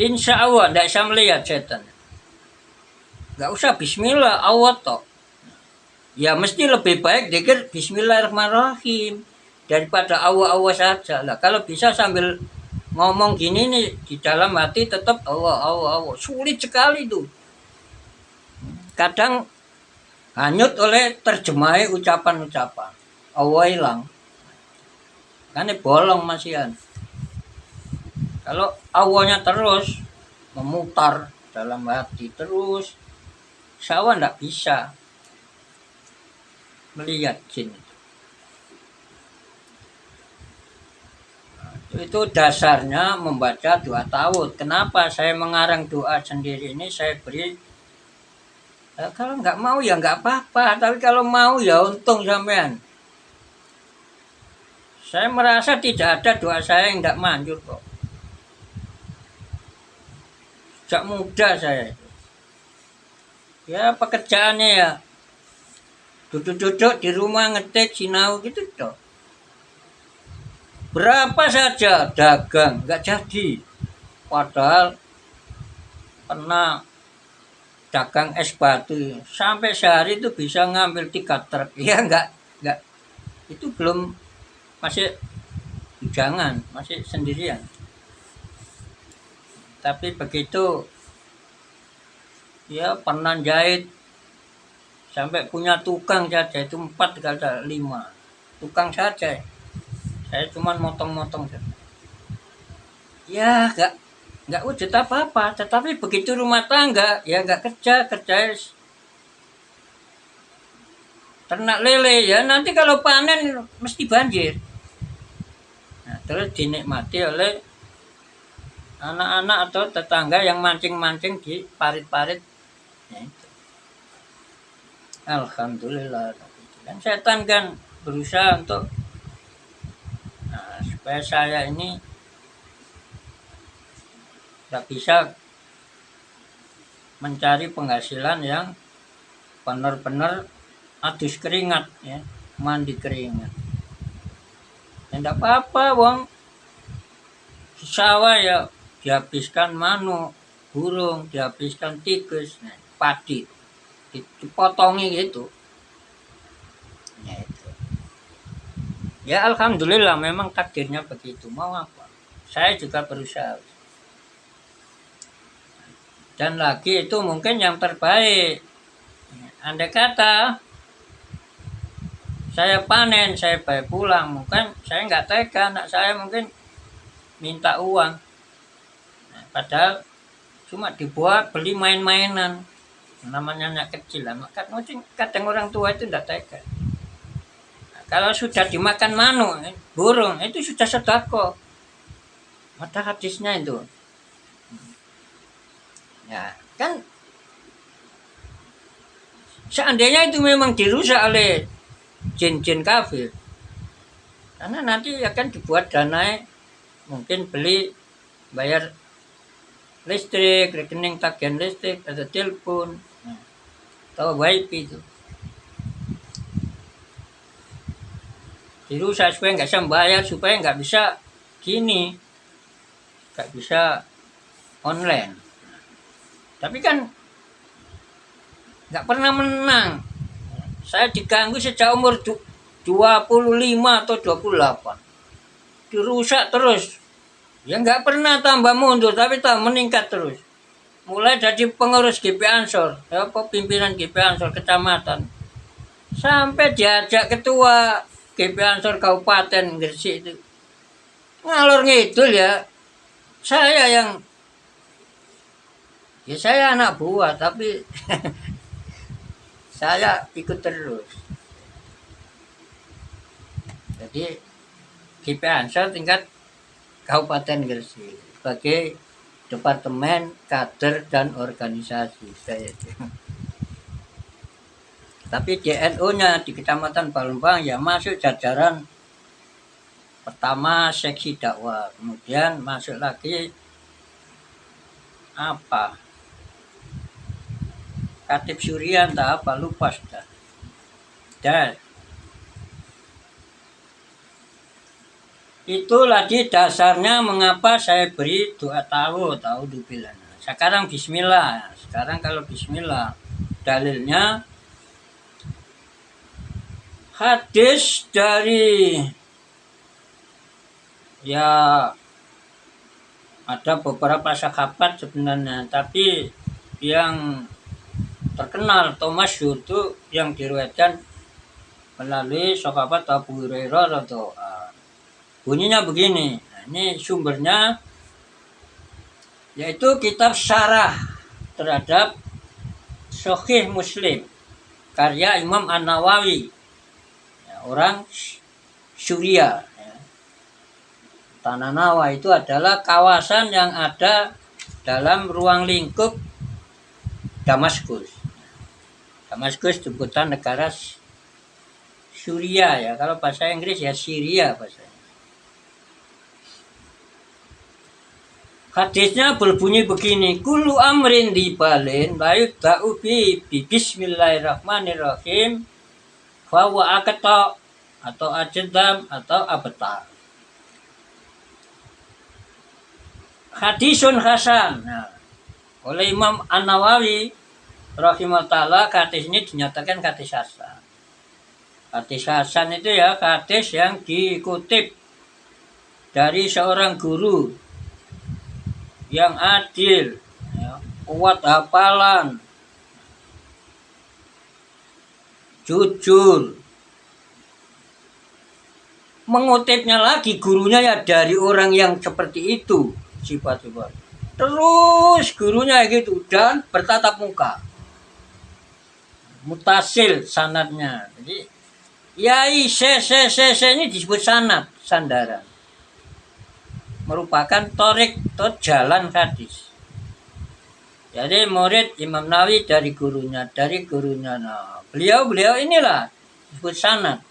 Insya Allah tidak bisa melihat setan. Gak usah bismillah, Allah toh. Ya mesti lebih baik dikir Bismillahirrahmanirrahim daripada Allah saja. Lah kalau bisa sambil ngomong gini nih di dalam hati tetap Allah. Sulit sekali tuh. Kadang hanyut oleh terjemahi ucapan-ucapan. Allah hilang. Kan bolong masihan. Kalau Allahnya terus memutar dalam hati terus, sawan tidak bisa melihat jin. Itu dasarnya membaca doa tawud. Kenapa saya mengarang doa sendiri ini, saya beri, kalau nggak mau ya nggak apa-apa, tapi kalau mau ya untung sampean. Saya merasa tidak ada doa saya yang nggak manjur kok. Sejak muda saya. Ya pekerjaannya ya duduk-duduk di rumah ngetik sinau gitu toh. Berapa saja dagang nggak jadi. Padahal pernah dagang es batu sampai sehari itu bisa ngambil 3 truk. Ya nggak itu belum, masih bujangan, masih sendirian. Tapi begitu ya pernah jahit sampai punya tukang saja itu 4 kali 5 tukang saja. Saya cuma motong-motong saja. Ya nggak wujud apa-apa. Tetapi begitu rumah tangga ya nggak kerja ternak lele ya nanti kalau panen mesti banjir. Nah, terus dinikmati oleh anak-anak atau tetangga yang mancing-mancing di parit-parit. Ya, itu. Alhamdulillah. Dan setan kan berusaha untuk supaya saya ini tidak bisa mencari penghasilan yang benar-benar adus keringat, ya, mandi keringat. Ya tidak apa-apa, wong sawah ya dihabiskan manuk, burung, dihabiskan tikus, nah, padi dipotongi gitu. Ya itu. Ya alhamdulillah memang takdirnya begitu. Mau apa? Saya juga berusaha. Dan lagi itu mungkin yang terbaik. Andai kata saya panen, saya bayar pulang, mungkin saya nggak tega, anak saya mungkin minta uang. Nah, padahal cuma dibuat beli main-mainan, namanya anak kecil lah. Maka kadang orang tua itu tidak tega. Nah, kalau sudah dimakan manuk, burung, itu sudah sedekah. Mata hadisnya itu. Ya, kan seandainya itu memang dirusak oleh jin-jin kafir, karena nanti akan dibuat dana, mungkin beli bayar listrik, rekening tagihan listrik, atau telepon, atau wifi itu. Dirusak supaya nggak bisa bayar, supaya nggak bisa gini, nggak bisa online. Tapi kan nggak pernah menang. Saya diganggu sejak umur 25 atau 28. Dirusak terus. Ya nggak pernah tambah mundur, tapi tambah meningkat terus. Mulai dari pengurus GP Ansor, ya, pimpinan GP Ansor kecamatan, sampai diajak ketua GP Ansor Kabupaten Gresik itu. Ngalor ngidul ya. Saya anak buah, tapi saya ikut terus. Jadi GP Ansor tingkat Kabupaten Gresik sebagai Departemen Kader dan Organisasi saya itu. Tapi DNO-nya di Kecamatan Palembang ya masuk jajaran pertama seksi dakwah, kemudian masuk lagi apa? Katib Surya entah apa, lupa sudah. Dan itulah di dasarnya mengapa saya beri doa tahu dubilan. Sekarang bismillah. Sekarang kalau bismillah, dalilnya hadis dari ya ada beberapa sahabat sebenarnya, tapi yang terkenal atau masyhur itu yang diriwayatkan melalui sahabat Abu Hurairah atau bunyinya begini. Nah, ini sumbernya yaitu kitab syarah terhadap Sahih Muslim karya Imam An-Nawawi, ya, orang Syria. Ya. Tanah Nawa itu adalah kawasan yang ada dalam ruang lingkup Damaskus. Damaskus itu bukan negara Syria ya, kalau bahasa Inggris ya Syria bahasa. Hadisnya berbunyi begini, kullu amrin dibalin la yudha'u bi bismillahirrahmanirrahim fa huwa aqta atau ajdam atau abtar. Hadisun hasan. Nah, oleh Imam An-Nawawi rahimahullah, hadis ini dinyatakan hadis hasan. Hadis hasan itu ya hadis yang dikutip dari seorang guru yang adil, ya, kuat hafalan, jujur. Mengutipnya lagi gurunya ya dari orang yang seperti itu sifat-sifat. Terus gurunya gitu dan bertatap muka. Mutasil sanadnya. Jadi yai se ini disebut sanad, sandaran. Merupakan torik atau jalan hadis. Jadi murid Imam Nawawi dari gurunya. Nah, beliau inilah disebut sanad.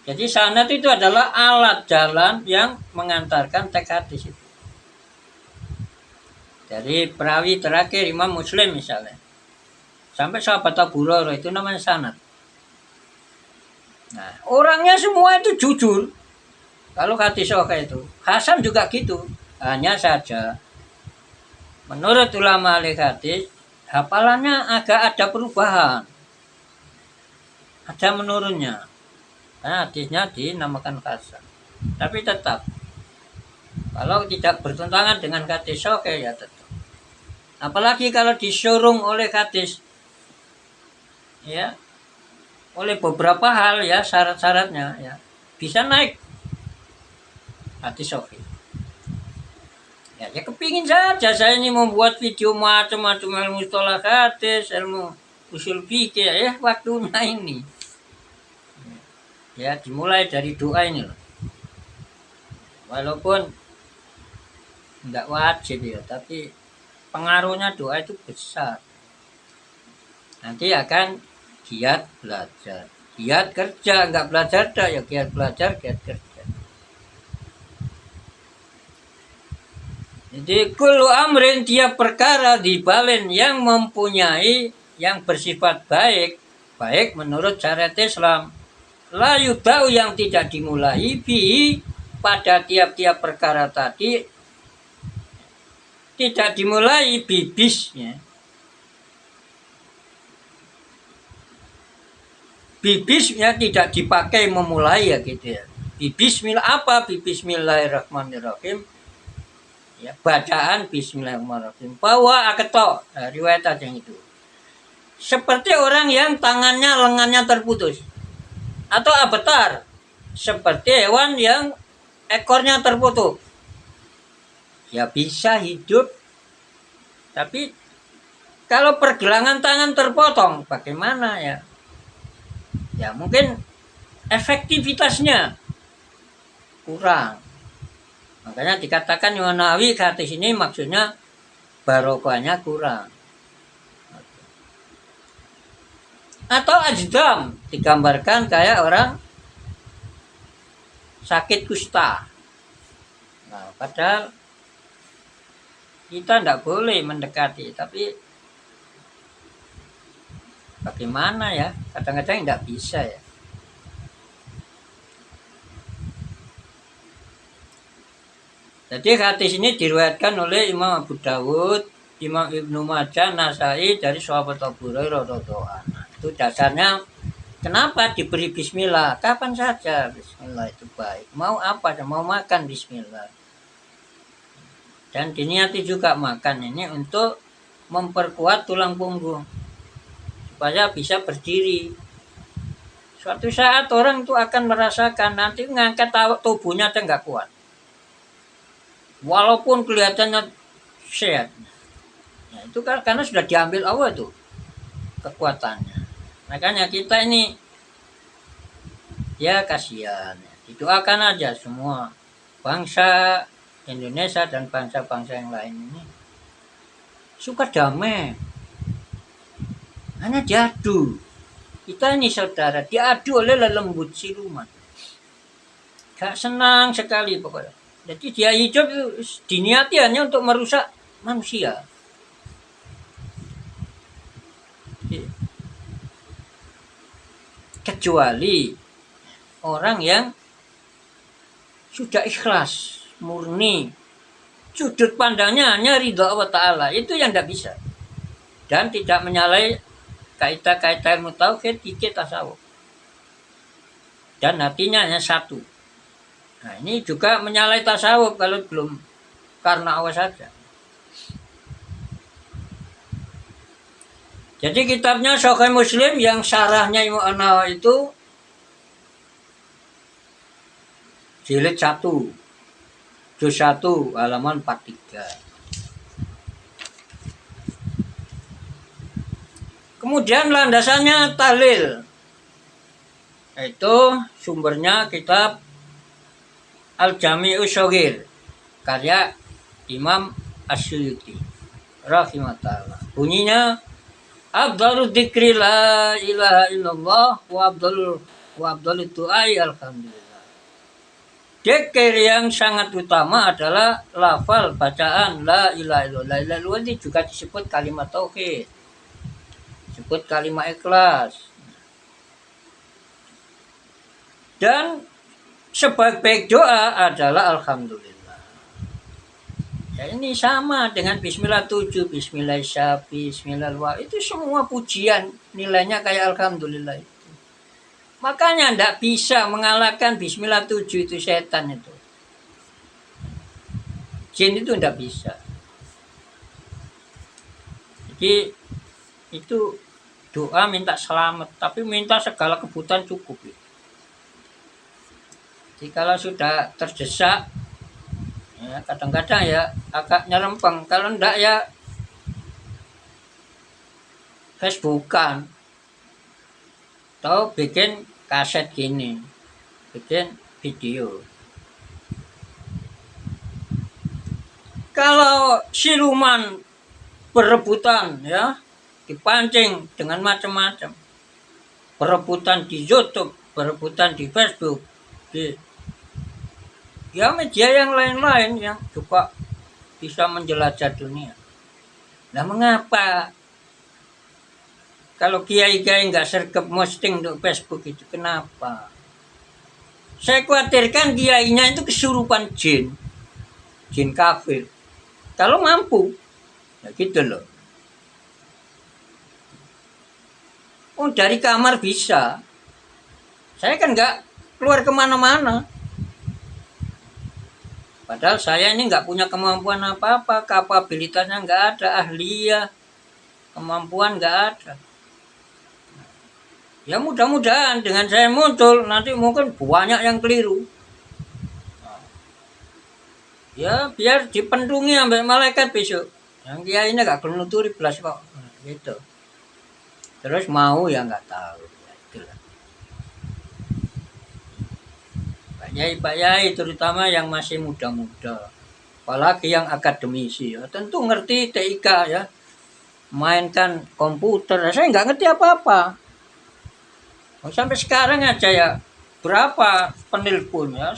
Jadi sanad itu adalah alat jalan yang mengantarkan teks hadis itu. Dari perawi terakhir Imam Muslim misalnya, sampai sahabat Abu Hurairah itu namanya sanad. Nah, orangnya semua itu jujur. Kalau hadis sahih itu, hasan juga gitu. Hanya saja menurut ulama ahli hadis, hafalannya agak ada perubahan. Ada menurunnya. Nah, hadisnya dinamakan hasan. Tapi tetap kalau tidak bertentangan dengan hadis sahih ya tetap. Apalagi kalau disurung oleh hadis, ya, oleh beberapa hal ya syarat-syaratnya ya bisa naik hadis sahih. Ya, saya kepingin saja saya ini membuat video macam-macam ilmu mustalah hadis, ilmu usul fikih ya waktunya ini. Ya dimulai dari doa ini loh. Walaupun enggak wajib ya, tapi pengaruhnya doa itu besar. Nanti akan giat belajar, giat kerja, enggak belajar dah ya giat belajar, giat kerja. Itu Jadi kullu amrin tiap perkara dibalen yang mempunyai yang bersifat baik, baik menurut syariat Islam. La yubda'u yang tidak dimulai bi pada tiap-tiap perkara tadi tidak dimulai bibisnya. Bibisnya tidak dipakai memulai ya gitu ya. Bismillah apa? Bismillahirrahmanirrahim. Ya, bacaan Bismillahirrahmanirrahim. Bahwa aketo, riwayat aja yang itu. Seperti orang yang tangannya lengannya terputus atau abetar, seperti hewan yang ekornya terputus. Ya bisa hidup, tapi kalau pergelangan tangan terpotong, bagaimana ya? Ya mungkin efektivitasnya kurang. Makanya dikatakan Imam Nawawi kata sini maksudnya barokahnya kurang. Atau ajdam digambarkan kayak orang sakit kusta. Nah, padahal kita tidak boleh mendekati, tapi bagaimana ya? Kadang-kadang tidak bisa ya. Jadi hadis ini diriwayatkan oleh Imam Abu Dawud, Imam Ibnu Majah, Nasai dari sahabat Abu Hurairah radhiyallahu anhu. Itu dasarnya kenapa diberi bismillah? Kapan saja bismillah itu baik. Mau apa? Mau makan bismillah. Dan diniati juga makan ini untuk memperkuat tulang punggung supaya bisa berdiri. Suatu saat orang itu akan merasakan nanti mengangkat tubuhnya aja nggak kuat. Walaupun kelihatannya sehat. Nah, itu kan karena sudah diambil Allah itu kekuatannya. Makanya kita ini ya kasihan. Didoakan aja semua bangsa Indonesia dan bangsa-bangsa yang lain ini suka damai. Hanya diadu. Kita ini saudara diadu oleh lelembut siluman. Gak senang sekali pokoknya. Jadi dia hidup diniati hanya untuk merusak manusia. Kecuali orang yang sudah ikhlas, murni, sudut pandangnya hanya ridha Allah Ta'ala, itu yang tidak bisa. Dan tidak menyalahi kaidah-kaidah ilmu tauhid, fikih, tasawuf. Dan hatinya hanya satu. Nah ini juga menyalahi tasawuf kalau belum karena Allah saja. Jadi kitabnya Sahih Muslim yang syarahnya Imam An-Nawawi itu jilid 1 juz 1 halaman 43. Kemudian landasannya tahlil. Itu sumbernya kitab Al-Jami'us Shaghir karya Imam Asyuyuti rahimahullah. Bunyinya afdhalud dzikri la ilaha illallah wa afdhalud du'ai alhamdulillah. Dzikir yang sangat utama adalah lafal bacaan la ilaha illallah. La ilaha illallah ini juga disebut kalimat tauhid. Disebut kalimat ikhlas. Dan sebaik-baik doa adalah alhamdulillah. Ya ini sama dengan bismillah 7, bismillah syafi, bismillah wa. Itu semua pujian nilainya kayak alhamdulillah itu. Makanya tidak bisa mengalahkan bismillah 7 itu setan itu. Jin itu tidak bisa. Jadi itu doa minta selamat, tapi minta segala kebutuhan cukup. Jadi kalau sudah terdesak, ya kadang-kadang ya agak nyerempeng. Kalau enggak ya Facebookan atau bikin kaset gini, bikin video. Kalau siluman berebutan ya dipancing dengan macam-macam, berebutan di YouTube, berebutan di Facebook, di ya media yang lain-lain yang juga bisa menjelajah dunia. Nah mengapa kalau kiai-kiai nggak sergap posting untuk Facebook itu, kenapa? Saya khawatirkan kiainya itu kesurupan jin kafir. Kalau mampu, ya gitu loh. Oh dari kamar bisa. Saya kan nggak keluar kemana-mana. Padahal saya ini nggak punya kemampuan apa-apa, kapabilitasnya nggak ada, ahliya, kemampuan nggak ada. Ya mudah-mudahan dengan saya muncul nanti mungkin banyak yang keliru. Ya biar dipendungi sampai malaikat besok. Yang kiai ini nggak nuturi belas kok, gitu. Terus mau ya nggak tahu. Ya, itulah. Pak Yai terutama yang masih muda-muda, apalagi yang akademisi, ya, tentu ngerti TIK ya, mainkan komputer. Saya nggak ngerti apa-apa. Sampai sekarang aja ya berapa penelpon ya,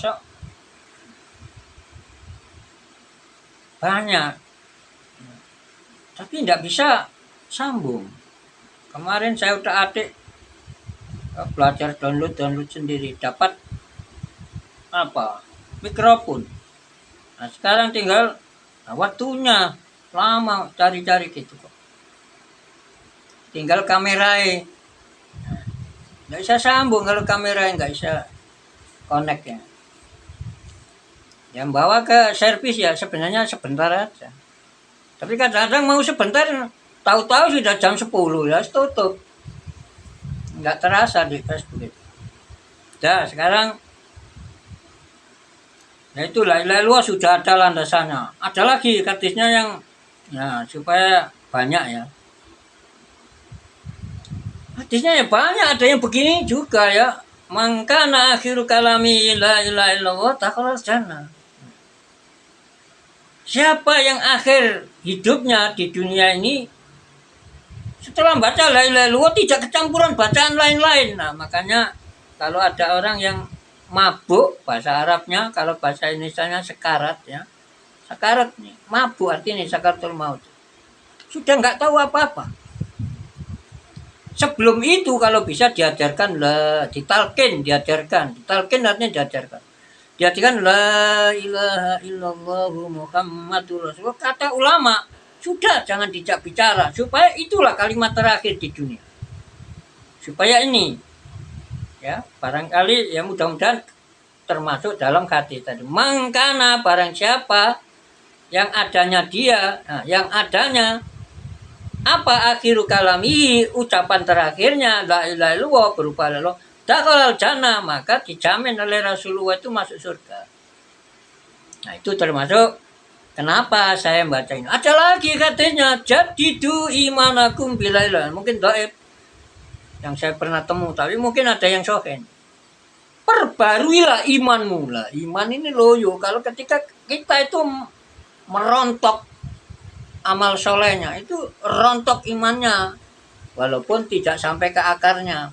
banyak, tapi nggak bisa sambung. Kemarin saya udah adik belajar download sendiri, dapat apa mikrofon. Nah sekarang tinggal waktunya lama cari-cari gitu kok. Tinggal kamerai, nggak bisa sambung kalau kamerai nggak bisa connect ya. Yang bawa ke servis ya sebenarnya sebentar aja. Tapi kadang-kadang mau sebentar, tahu-tahu sudah jam 10 ya tutup. Nggak terasa di Facebook itu. Nah sekarang ya itulah luas sudah ada landasannya. Ada lagi hadisnya yang ya supaya banyak ya. Hadisnya ya banyak, ada yang begini juga ya. Mangkana akhiru kalami la ilaha illallah dakhalal jannah. Siapa yang akhir hidupnya di dunia ini setelah baca la ilaha illallah tidak kecampuran bacaan lain-lain. Nah, makanya kalau ada orang yang mabuk, bahasa Arabnya, kalau bahasa Indonesianya sekarat ya. Sekarat nih, mabuk artinya sakaratul maut. Sudah nggak tahu apa-apa. Sebelum itu kalau bisa diajarkan ditalkin artinya diajarkan. Diajarkan la ilaha illallah Muhammadur Rasulullah. Kata ulama, sudah jangan dijak bicara supaya itulah kalimat terakhir di dunia. Supaya ini ya, barangkali ya mudah-mudahan termasuk dalam hadis tadi. Mangkana barang siapa yang adanya dia, nah, yang adanya apa akhiru kalami, ucapan terakhirnya la ilaha illallah berupa la dakhalal jannah, maka dijamin oleh Rasulullah itu masuk surga. Nah itu termasuk kenapa saya baca ini. Ada lagi katanya jadidu imanakum bilailah, mungkin dhaif yang saya pernah temu, tapi mungkin ada yang sohen. Perbaruilah imanmu lah. Iman ini loyo kalau ketika kita itu merontok amal solehnya, itu rontok imannya, walaupun tidak sampai ke akarnya.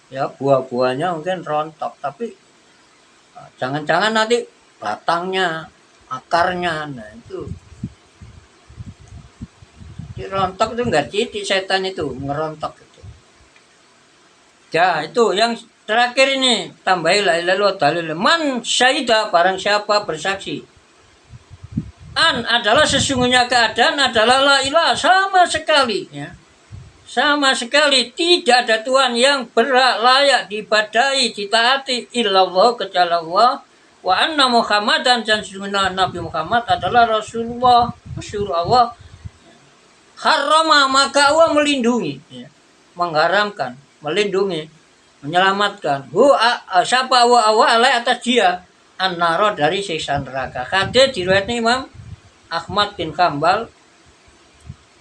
Ya buah-buahnya mungkin rontok, tapi jangan-jangan nanti batangnya, akarnya, nah itu dirontok itu enggak titik setan itu ngerontok itu. Ya itu yang terakhir ini tambahilah ilalu dalil man syahida, barang siapa bersaksi an adalah sesungguhnya keadaan adalah la ilaha sama sekali ya. Sama sekali tidak ada Tuhan yang berhak layak diibadahi, ditaati illallah kecuali Allah, wa anna Muhammadan, dan sesungguhnya Nabi Muhammad adalah Rasulullah, Allah. Harama, maka Allah melindungi ya. Mengharamkan, melindungi, menyelamatkan. Siapa Allah alai atas dia an-naro dari siksa neraka. Hadis diriwayatkan Imam Ahmad bin Hanbal,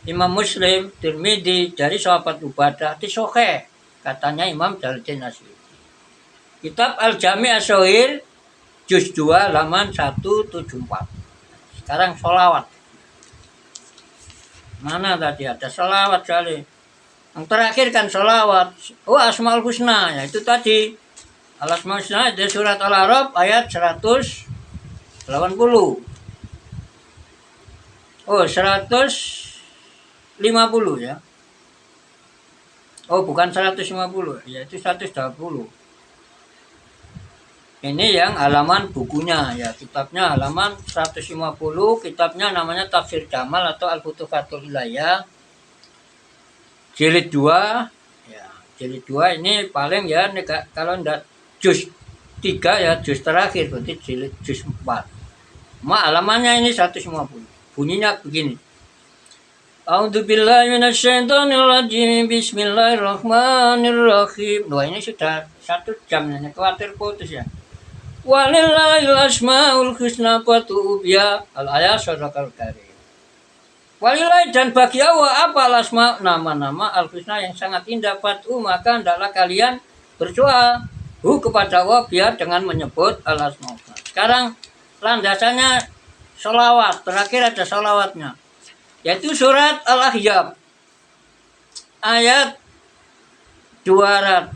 Imam Muslim, Tirmidzi dari sahabat Ubadah di Sahih, katanya Imam Jalaluddin Asy'ari. Kitab Al-Jami' As-Shaghir juz 2 halaman 174. Sekarang sholawat. Mana tadi ada sholawat kali. Yang terakhir kan sholawat. Oh Asmaul Husna, ya itu tadi. Al-Asmaul Husna dari surat Al-A'raf ayat 180. Oh, 150 ya. Oh, bukan 150, yaitu 120. Ini yang halaman bukunya ya, kitabnya halaman 150, kitabnya namanya Tafsir Jamal atau Al-Futuhatul Hidayah. Jilid 2 ya, jilid 2 ini paling ya kalau enggak juz 3 ya, juz terakhir berarti jilid juz 4. Halamannya ini 150. Bunyinya begini. A'udzubillahi minasyaitonirrajim. Bismillahirrahmanirrahim. Wah, ini sudah 1 jam ya, khawatir putus ya. Walillahil asmaul husna fad'uhu biha. Al-ayat sadaqal karim. Walillahi dan bagi Allah apa asma nama-nama al-husna yang sangat indah, fad'u maka hendaklah kalian berdoa kepada Allah biar dengan menyebut al-asmaul husna. Sekarang landasannya sholawat, terakhir ada sholawatnya, yaitu surat Al-Ahzab ayat 200.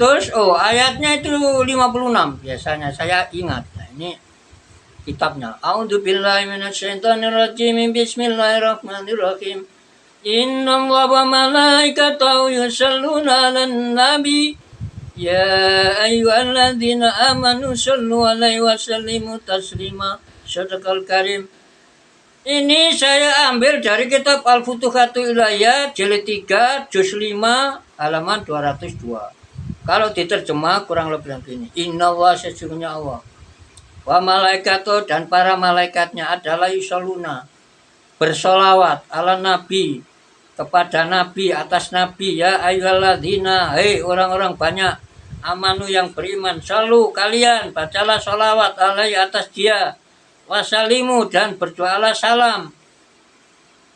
Ayatnya itu 56 biasanya saya ingat. Nah, ini kitabnya. A'udzubillahi minasyaitonirrajim. Bismillahirrahmanirrahim. Innallaha wa malaikatahu yusholluna 'alan nabi. Ya ayyuhalladzina amanu shollu 'alaihi wa sallimu taslima. Shadaqal karim. Ini saya ambil dari kitab Al-Futuhatul Hidayah jilid 3 juz 5 halaman 202. Kalau diterjemah kurang lebih begini. Innallaha sesungguhnya Allah. Wa malaikatu dan para malaikatnya adalah yusholluna, bersolawat ala nabi, kepada nabi, atas nabi. Ya ayyuhalladzina, hei orang-orang banyak, amanu yang beriman, shollu kalian bacalah solawat alaihi atas dia, wasalimu dan berdoalah salam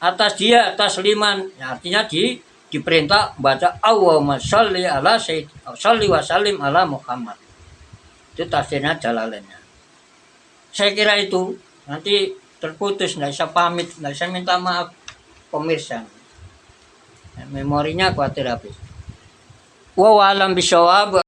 atas dia, tasliman ya, artinya diperintah baca Allahumma sholli ala sayyid sholli wa salim ala Muhammad. Itu tafsirnya Jalalainnya. Saya kira itu, nanti terputus, nggak bisa pamit, nggak bisa minta maaf pemirsa. Memorinya khawatir habis. Wa alam bisawab.